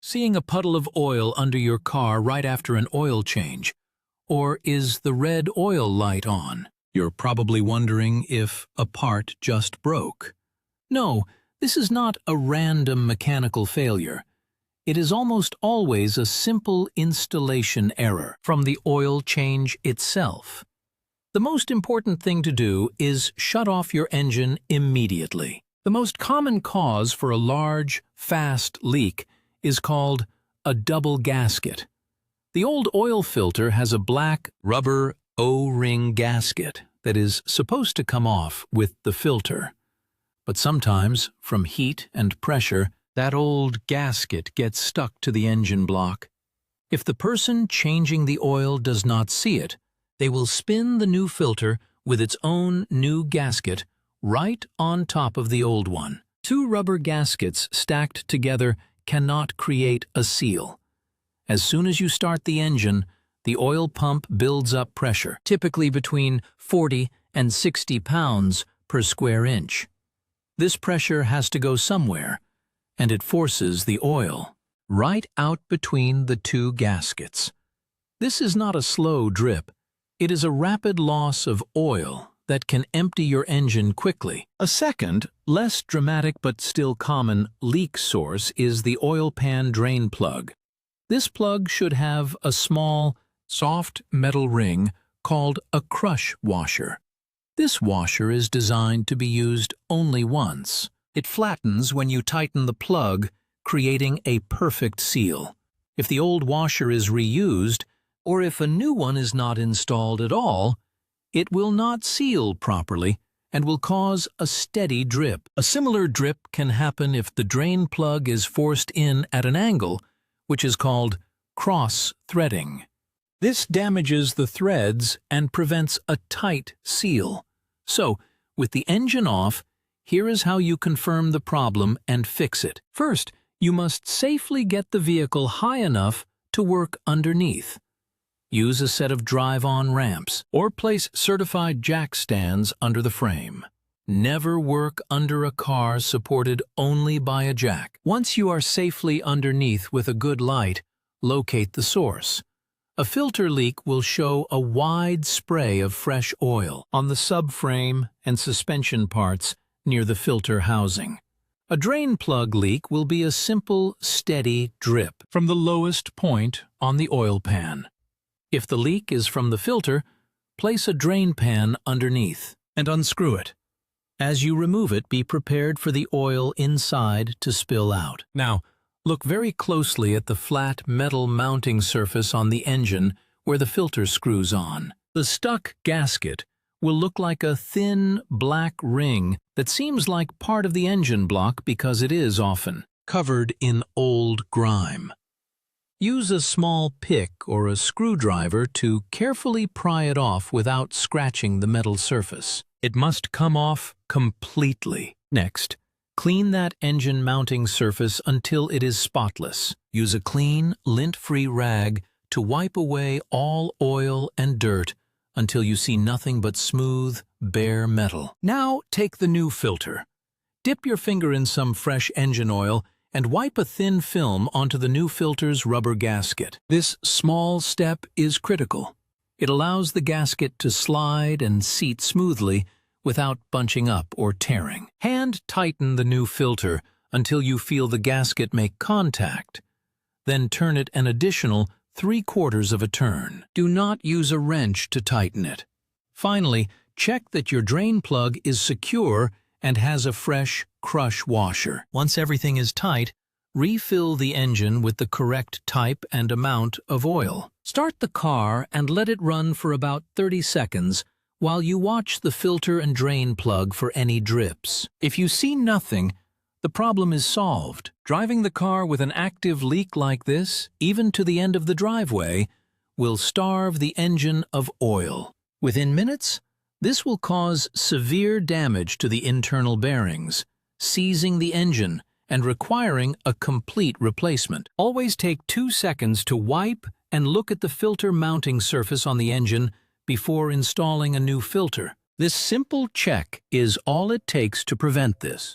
Seeing a puddle of oil under your car right after an oil change? Or is the red oil light on? You're probably wondering if a part just broke. No, this is not a random mechanical failure. It is almost always a simple installation error from the oil change itself. The most important thing to do is shut off your engine immediately. The most common cause for a large, fast leak is called a double gasket. The old oil filter has a black rubber O-ring gasket that is supposed to come off with the filter. But sometimes, from heat and pressure, that old gasket gets stuck to the engine block. If the person changing the oil does not see it, they will spin the new filter with its own new gasket right on top of the old one. Two rubber gaskets stacked together cannot create a seal. As soon as you start the engine, the oil pump builds up pressure, typically between 40 and 60 pounds per square inch. This pressure has to go somewhere, and it forces the oil right out between the two gaskets. This is not a slow drip. It is a rapid loss of oil that can empty your engine quickly. A second, less dramatic but still common leak source is the oil pan drain plug. This plug should have a small, soft metal ring called a crush washer. This washer is designed to be used only once. It flattens when you tighten the plug, creating a perfect seal. If the old washer is reused, or if a new one is not installed at all, it will not seal properly and will cause a steady drip. A similar drip can happen if the drain plug is forced in at an angle, which is called cross-threading. This damages the threads and prevents a tight seal. So, with the engine off, here is how you confirm the problem and fix it. First, you must safely get the vehicle high enough to work underneath. Use a set of drive-on ramps or place certified jack stands under the frame. Never work under a car supported only by a jack. Once you are safely underneath with a good light, locate the source. A filter leak will show a wide spray of fresh oil on the subframe and suspension parts near the filter housing. A drain plug leak will be a simple, steady drip from the lowest point on the oil pan. If the leak is from the filter, place a drain pan underneath and unscrew it. As you remove it, be prepared for the oil inside to spill out. Now, look very closely at the flat metal mounting surface on the engine where the filter screws on. The stuck gasket will look like a thin, black ring that seems like part of the engine block because it is often covered in old grime. Use a small pick or a screwdriver to carefully pry it off without scratching the metal surface. It must come off completely. Next, clean that engine mounting surface until it is spotless. Use a clean, lint-free rag to wipe away all oil and dirt until you see nothing but smooth, bare metal. Now take the new filter. Dip your finger in some fresh engine oil and wipe a thin film onto the new filter's rubber gasket. This small step is critical. It allows the gasket to slide and seat smoothly without bunching up or tearing. Hand tighten the new filter until you feel the gasket make contact. Then turn it an additional 3/4 of a turn. Do not use a wrench to tighten it. Finally, check that your drain plug is secure and has a fresh crush washer. Once everything is tight, refill the engine with the correct type and amount of oil. Start the car and let it run for about 30 seconds while you watch the filter and drain plug for any drips. If you see nothing, the problem is solved. Driving the car with an active leak like this, even to the end of the driveway, will starve the engine of oil. Within minutes, this will cause severe damage to the internal bearings, seizing the engine and requiring a complete replacement. Always take 2 seconds to wipe and look at the filter mounting surface on the engine before installing a new filter. This simple check is all it takes to prevent this.